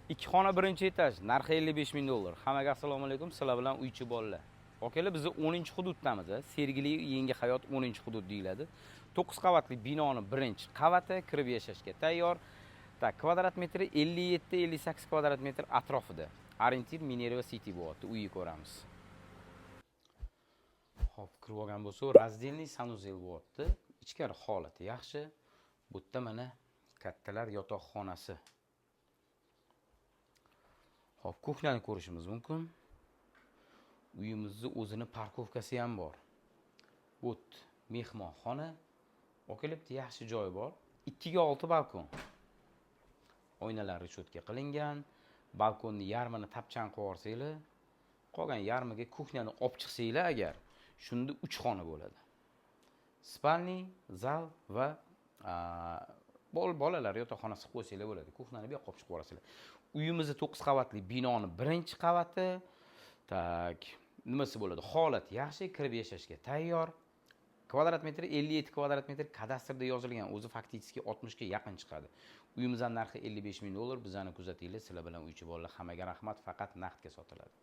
Ikki xona birinchi etaj, narxi 55 ming dollar. Hammaga assalomu alaykum, sizlar bilan uychi bolalar. Akalar, biz 10-hududdamiz. Sergeli yangi hayot 10-hudud deyiladi. 9 qavatli binoni birinchi qavati kirib yashashga tayyor. Tak, kvadrat metri 57-58 kvadrat metr atrofida. Orientir Minerva City bo'lyapti, uyni ko'ramiz. Hop, kirib olgan bo'lsa, razdelniy sanuzel bo'lyapti. Ichkari holati yaxshi. Bu yerda mana kattalar yotoqxonasi. Hop, kuxnyani ko'rishimiz mumkin. Uyimizning o'zini parkovkasi ham bor. Bu mehmonxona. Okelibdi, yaxshi joy bor. 2/6 balkon. Oynalar reshotka qilingan. Balkonni yarmini tapchan qilib yuborsanglar, qolgan yarmiga kuxnyani olib chiqsanglar agar, shunda 3 xona bo'ladi. Spalni, zal va bolalar yotoqxonasi qilib qo'ysanglar bo'ladi. Kuxnyani bu yoqqa olib chiqib yuborasizlar. Uyimizning 9 qavatli binoni birinchi qavati. Tak, nimasi bo'ladi? Holat yaxshi, kirib yashashga tayyor. Kvadrat metri 57 kvadrat metr kadastrda yozilgan, o'zi faktiski 60 ga yaqin chiqadi. Uyimizning narxi 55 ming dollar. Bizani kuzatinglar, sizlar bilan uychi bolalar. Hammaga rahmat, faqat naqdga sotiladi.